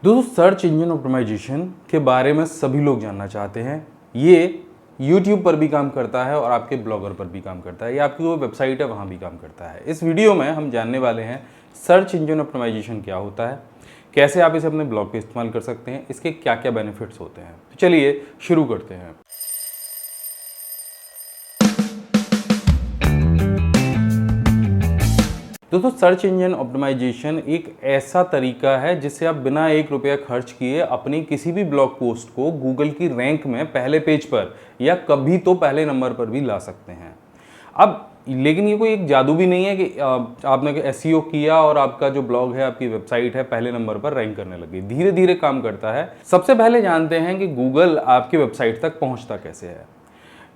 दोस्तों, search engine optimisation के बारे में सभी लोग जानना चाहते हैं। ये YouTube पर भी काम करता है और आपके ब्लॉगर पर भी काम करता है, या आपकी कोई वेबसाइट है वहाँ भी काम करता है। इस वीडियो में हम जानने वाले हैं सर्च इंजन ऑप्टिमाइजेशन क्या होता है, कैसे आप इसे अपने ब्लॉग पे इस्तेमाल कर सकते हैं, इसके क्या क्या बेनिफिट्स होते हैं। तो चलिए शुरू करते हैं। दोस्तों, सर्च इंजन ऑप्टिमाइजेशन एक ऐसा तरीका है जिससे आप बिना ₹1 खर्च किए अपनी किसी भी ब्लॉग पोस्ट को गूगल की रैंक में पहले पेज पर या कभी तो पहले नंबर पर भी ला सकते हैं। अब लेकिन ये कोई एक जादू भी नहीं है कि आपने एसईओ किया और आपका जो ब्लॉग है, आपकी वेबसाइट है, पहले नंबर पर रैंक करने लगी। धीरे धीरे काम करता है। सबसे पहले जानते हैं कि गूगल आपकी वेबसाइट तक पहुंचता कैसे है।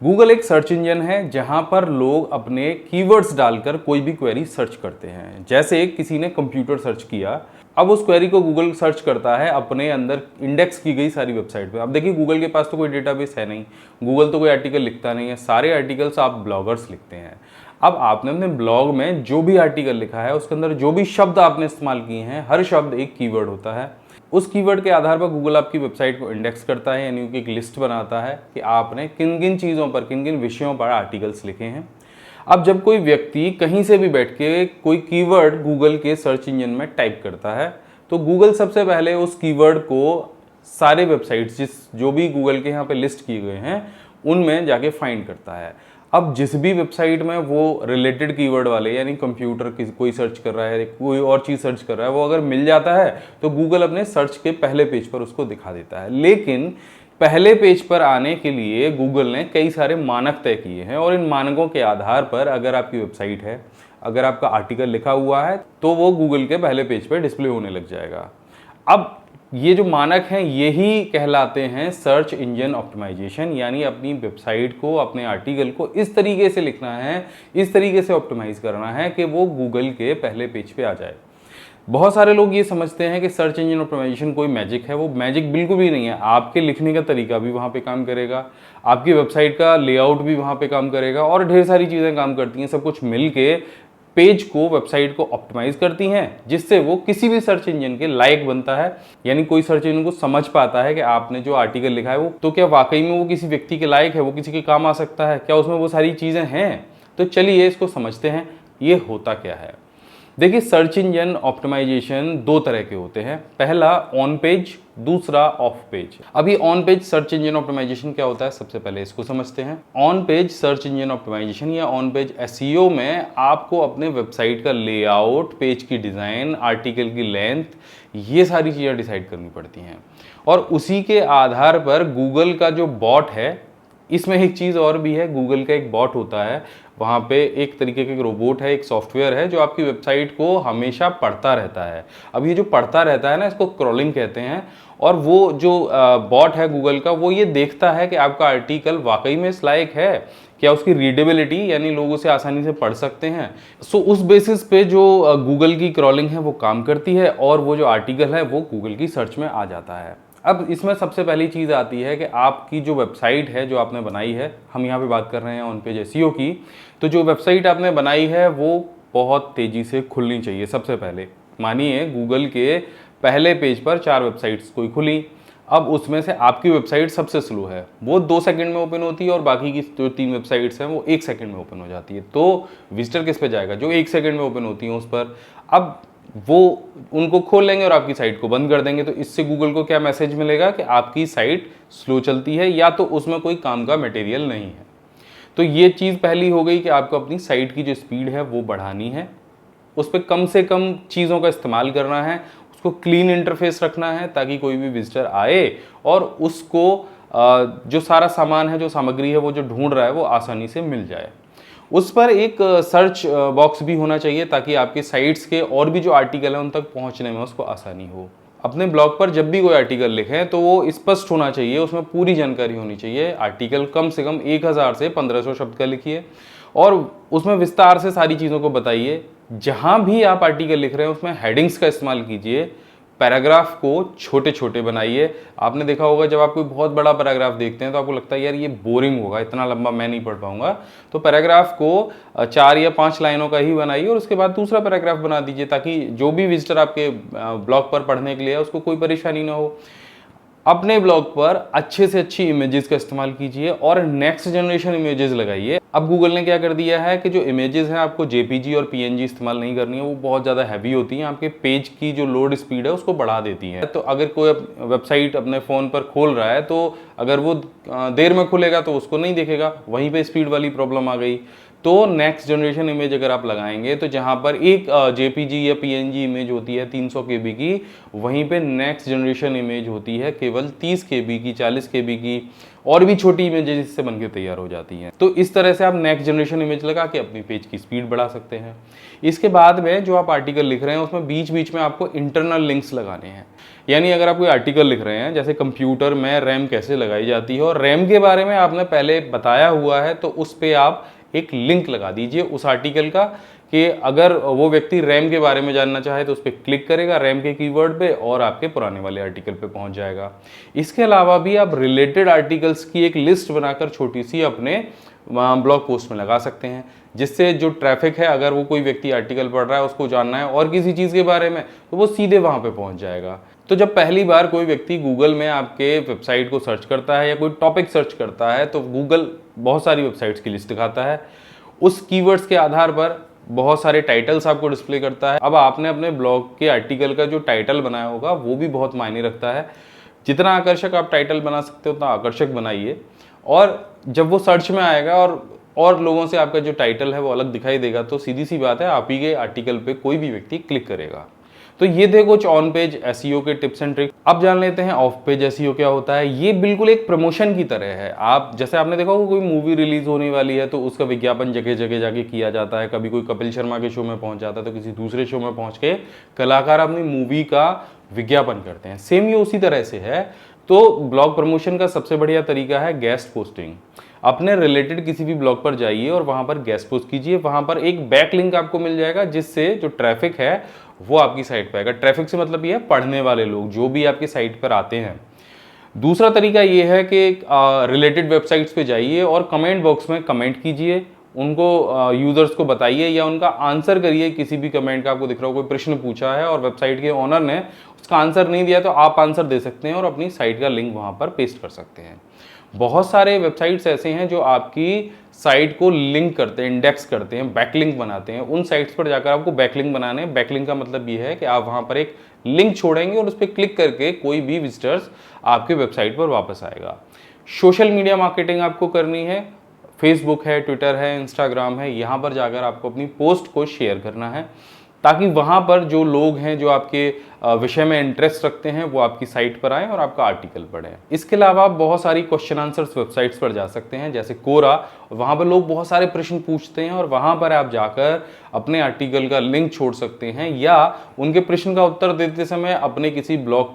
गूगल एक सर्च इंजन है जहां पर लोग अपने कीवर्ड्स डालकर कोई भी क्वेरी सर्च करते हैं। जैसे किसी ने कंप्यूटर सर्च किया, अब उस क्वेरी को गूगल सर्च करता है अपने अंदर इंडेक्स की गई सारी वेबसाइट पे। अब देखिए, गूगल के पास तो कोई डेटाबेस है नहीं, गूगल तो कोई आर्टिकल लिखता नहीं है, सारे आर्टिकल्स आप ब्लॉगर्स लिखते हैं। अब आपने अपने ब्लॉग में जो भी आर्टिकल लिखा है उसके अंदर जो भी शब्द आपने इस्तेमाल किए हैं, हर शब्द एक कीवर्ड होता है। उस कीवर्ड के आधार पर गूगल आपकी वेबसाइट को इंडेक्स करता है, यानी कि एक लिस्ट बनाता है कि आपने किन किन चीज़ों पर, किन किन विषयों पर आर्टिकल्स लिखे हैं। अब जब कोई व्यक्ति कहीं से भी बैठ के कोई कीवर्ड गूगल के सर्च इंजन में टाइप करता है, तो गूगल सबसे पहले उस कीवर्ड को सारे वेबसाइट्स जो भी गूगल के यहाँ पे लिस्ट किए गए हैं उनमें जाके फाइंड करता है। अब जिस भी वेबसाइट में वो रिलेटेड कीवर्ड वाले, यानी कंप्यूटर की कोई सर्च कर रहा है, कोई और चीज़ सर्च कर रहा है, वो अगर मिल जाता है तो गूगल अपने सर्च के पहले पेज पर उसको दिखा देता है। लेकिन पहले पेज पर आने के लिए गूगल ने कई सारे मानक तय किए हैं और इन मानकों के आधार पर अगर आपकी वेबसाइट है, अगर आपका आर्टिकल लिखा हुआ है, तो वो गूगल के पहले पेज पर डिस्प्ले होने लग जाएगा। अब ये जो मानक हैं यही कहलाते हैं सर्च इंजन ऑप्टिमाइजेशन, यानी अपनी वेबसाइट को, अपने आर्टिकल को इस तरीके से लिखना है, इस तरीके से ऑप्टिमाइज करना है कि वो गूगल के पहले पेज पे आ जाए। बहुत सारे लोग ये समझते हैं कि सर्च इंजन ऑप्टिमाइजेशन कोई मैजिक है। वो मैजिक बिल्कुल भी नहीं है। आपके लिखने का तरीका भी वहाँ पे काम करेगा, आपकी वेबसाइट का लेआउट भी वहाँ पे काम करेगा और ढेर सारी चीज़ें काम करती हैं। सब कुछ मिल के पेज को, वेबसाइट को ऑप्टिमाइज करती हैं, जिससे वो किसी भी सर्च इंजन के लायक बनता है। यानी कोई सर्च इंजन को समझ पाता है कि आपने जो आर्टिकल लिखा है वो तो क्या वाकई में वो किसी व्यक्ति के लायक है, वो किसी के काम आ सकता है, क्या उसमें वो सारी चीज़ें हैं। तो चलिए इसको समझते हैं, ये होता क्या है। देखिए, सर्च इंजन ऑप्टिमाइजेशन दो तरह के होते हैं। पहला ऑन पेज, दूसरा ऑफ पेज। अभी on page search engine optimization क्या होता है, सबसे पहले इसको समझते हैं। On page search engine optimization या ऑन पेज एसईओ में आपको अपने वेबसाइट का लेआउट, पेज की डिज़ाइन, आर्टिकल की लेंथ, ये सारी चीज़ें डिसाइड करनी पड़ती हैं और उसी के आधार पर गूगल का जो बॉट है, इसमें एक चीज़ और भी है। गूगल का एक बॉट होता है, वहाँ पे एक तरीके का रोबोट है, एक सॉफ्टवेयर है जो आपकी वेबसाइट को हमेशा पढ़ता रहता है। अब ये जो पढ़ता रहता है ना, इसको क्रॉलिंग कहते हैं। और वो जो बॉट है गूगल का, वो ये देखता है कि आपका आर्टिकल वाकई में इस लायक है, क्या उसकी रीडेबिलिटी, यानी लोग उसे आसानी से पढ़ सकते हैं। सो उस बेसिस पे जो गूगल की क्रॉलिंग है वो काम करती है और वो जो आर्टिकल है वो गूगल की सर्च में आ जाता है। अब इसमें सबसे पहली चीज़ आती है कि आपकी जो वेबसाइट है जो आपने बनाई है, हम यहाँ पे बात कर रहे हैं ऑन पेज एसईओ की, तो जो वेबसाइट आपने बनाई है वो बहुत तेज़ी से खुलनी चाहिए। सबसे पहले मानिए गूगल के पहले पेज पर 4 वेबसाइट्स कोई खुली, अब उसमें से आपकी वेबसाइट सबसे स्लो है, वो 2 सेकंड में ओपन होती है और बाकी की जो 3 वेबसाइट्स हैं वो 1 सेकंड में ओपन हो जाती है। तो विजिटर किस पे जाएगा, जो 1 सेकंड में ओपन होती हैं उस पर। अब वो उनको खोल लेंगे और आपकी साइट को बंद कर देंगे। तो इससे गूगल को क्या मैसेज मिलेगा कि आपकी साइट स्लो चलती है या तो उसमें कोई काम का मटेरियल नहीं है। तो ये चीज़ पहली हो गई कि आपको अपनी साइट की जो स्पीड है वो बढ़ानी है, उस पर कम से कम चीज़ों का इस्तेमाल करना है, उसको क्लीन इंटरफेस रखना है ताकि कोई भी विजिटर आए और उसको जो सारा सामान है, जो सामग्री है, वो जो ढूंढ रहा है वो आसानी से मिल जाए। उस पर एक सर्च बॉक्स भी होना चाहिए ताकि आपके साइट्स के और भी जो आर्टिकल हैं उन तक पहुंचने में उसको आसानी हो। अपने ब्लॉग पर जब भी कोई आर्टिकल लिखें तो वो स्पष्ट होना चाहिए, उसमें पूरी जानकारी होनी चाहिए। आर्टिकल कम से कम 1000 से 1500 शब्द का लिखिए और उसमें विस्तार से सारी चीज़ों को बताइए। जहाँ भी आप आर्टिकल लिख रहे हैं उसमें हेडिंग्स का इस्तेमाल कीजिए। पैराग्राफ को छोटे छोटे बनाइए। आपने देखा होगा जब आप कोई बहुत बड़ा पैराग्राफ देखते हैं तो आपको लगता है यार ये बोरिंग होगा, इतना लंबा मैं नहीं पढ़ पाऊंगा। तो पैराग्राफ को 4 या 5 लाइनों का ही बनाइए और उसके बाद दूसरा पैराग्राफ बना दीजिए, ताकि जो भी विजिटर आपके ब्लॉग पर पढ़ने के लिए है उसको कोई परेशानी ना हो। अपने ब्लॉग पर अच्छे से अच्छी इमेजेस का इस्तेमाल कीजिए और नेक्स्ट जनरेशन इमेजेस लगाइए। अब गूगल ने क्या कर दिया है कि जो इमेजेस हैं आपको जेपीजी और पीएनजी इस्तेमाल नहीं करनी है, वो बहुत ज़्यादा हैवी होती हैं, आपके पेज की जो लोड स्पीड है उसको बढ़ा देती हैं। तो अगर कोई वेबसाइट अपने फ़ोन पर खोल रहा है तो अगर वो देर में खुलेगा तो उसको नहीं दिखेगा, वहीं पे स्पीड वाली प्रॉब्लम आ गई। तो नेक्स्ट जनरेशन इमेज अगर आप लगाएंगे तो जहाँ पर एक जेपीजी या पीएनजी इमेज होती है 300 केबी की, वहीं पे नेक्स्ट जनरेशन इमेज होती है केवल 30 केबी की, 40 केबी की, और भी छोटी इमेजेस इससे बनके तैयार हो जाती हैं। तो इस तरह से आप नेक्स्ट जनरेशन इमेज लगा के अपनी पेज की स्पीड बढ़ा सकते हैं। इसके बाद में जो आप आर्टिकल लिख रहे हैं उसमें बीच बीच में आपको इंटरनल लिंक्स लगाने हैं। यानी अगर आप कोई आर्टिकल लिख रहे हैं, जैसे कंप्यूटर में रैम कैसे लगाई जाती है और रैम के बारे में आपने पहले बताया हुआ है, तो उस पर आप एक लिंक लगा दीजिए उस आर्टिकल का, कि अगर वो व्यक्ति रैम के बारे में जानना चाहे तो उस पर क्लिक करेगा रैम के कीवर्ड पे और आपके पुराने वाले आर्टिकल पे पहुंच जाएगा। इसके अलावा भी आप रिलेटेड आर्टिकल्स की एक लिस्ट बनाकर छोटी सी अपने ब्लॉग पोस्ट में लगा सकते हैं, जिससे जो ट्रैफिक है, अगर वो कोई व्यक्ति आर्टिकल पढ़ रहा है उसको जानना है और किसी चीज़ के बारे में, तो वो सीधे वहाँ पे पहुँच जाएगा। तो जब पहली बार कोई व्यक्ति गूगल में आपके वेबसाइट को सर्च करता है या कोई टॉपिक सर्च करता है तो गूगल बहुत सारी वेबसाइट्स की लिस्ट दिखाता है। उस कीवर्ड्स के आधार पर बहुत सारे टाइटल्स आपको डिस्प्ले करता है। अब आपने अपने ब्लॉग के आर्टिकल का जो टाइटल बनाया होगा वो भी बहुत मायने रखता है। जितना आकर्षक आप टाइटल बना सकते हो उतना आकर्षक बनाइए, और जब वो सर्च में आएगा और लोगों से आपका जो टाइटल है वो अलग दिखाई देगा, तो सीधी सी बात है आप ही के आर्टिकल पे कोई भी व्यक्ति क्लिक करेगा। तो ये थे कुछ ऑन पेज एसईओ के टिप्स एंड ट्रिक्स। अब जान लेते हैं ऑफ पेज एसईओ क्या होता है। ये बिल्कुल एक प्रमोशन की तरह है। आप जैसे आपने देखा होगा कोई मूवी रिलीज होने वाली है तो उसका विज्ञापन जगह जगह जाके किया जाता है। कभी कोई कपिल शर्मा के शो में पहुंच जाता है तो किसी दूसरे शो में पहुंच के कलाकार अपनी मूवी का विज्ञापन करते हैं। सेम ये उसी तरह से है। तो ब्लॉग प्रमोशन का सबसे बढ़िया तरीका है गेस्ट पोस्टिंग। अपने रिलेटेड किसी भी ब्लॉग पर जाइए और वहां पर गेस्ट पोस्ट कीजिए। वहां पर एक बैक लिंक आपको मिल जाएगा, जिससे जो ट्रैफिक है वो आपकी साइट पर आएगा। ट्रैफिक से मतलब ये है पढ़ने वाले लोग जो भी आपकी साइट पर आते हैं। दूसरा तरीका ये है कि रिलेटेड वेबसाइट्स पे जाइए और कमेंट बॉक्स में कमेंट कीजिए, उनको यूजर्स को बताइए या उनका आंसर करिए। किसी भी कमेंट का आपको दिख रहा हो कोई प्रश्न पूछा है और वेबसाइट के ओनर ने उसका आंसर नहीं दिया, तो आप आंसर दे सकते हैं और अपनी साइट का लिंक वहां पर पेस्ट कर सकते हैं। बहुत सारे वेबसाइट्स ऐसे हैं जो आपकी साइट को लिंक करते हैं, इंडेक्स करते हैं, बैकलिंक बनाते हैं। उन साइट्स पर जाकर आपको बैकलिंक बनाने हैं। बैकलिंक का मतलब ये है कि आप वहां पर एक लिंक छोड़ेंगे और उस पर क्लिक करके कोई भी विजिटर्स आपके वेबसाइट पर वापस आएगा। सोशल मीडिया मार्केटिंग आपको करनी है। फेसबुक है, ट्विटर है, इंस्टाग्राम है, यहाँ पर जाकर आपको अपनी पोस्ट को शेयर करना है, ताकि वहाँ पर जो लोग हैं जो आपके विषय में इंटरेस्ट रखते हैं वो आपकी साइट पर आएँ और आपका आर्टिकल पढ़ें। इसके अलावा आप बहुत सारी क्वेश्चन आंसर्स वेबसाइट्स पर जा सकते हैं, जैसे कोरा। वहाँ पर लोग बहुत सारे प्रश्न पूछते हैं और वहाँ पर आप जाकर अपने आर्टिकल का लिंक छोड़ सकते हैं, या उनके प्रश्न का उत्तर देते समय अपने किसी ब्लॉग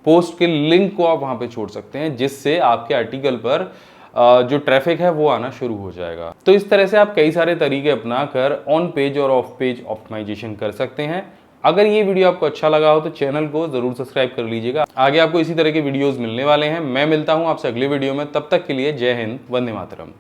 पोस्ट के लिंक को आप वहाँ पर छोड़ सकते हैं, जिससे आपके आर्टिकल पर जो ट्रैफिक है वो आना शुरू हो जाएगा। तो इस तरह से आप कई सारे तरीके अपनाकर ऑन पेज और ऑफ पेज ऑप्टिमाइजेशन कर सकते हैं। अगर ये वीडियो आपको अच्छा लगा हो तो चैनल को जरूर सब्सक्राइब कर लीजिएगा। आगे आपको इसी तरह के वीडियोस मिलने वाले हैं। मैं मिलता हूं आपसे अगले वीडियो में। तब तक के लिए जय हिंद, वंदे मातरम।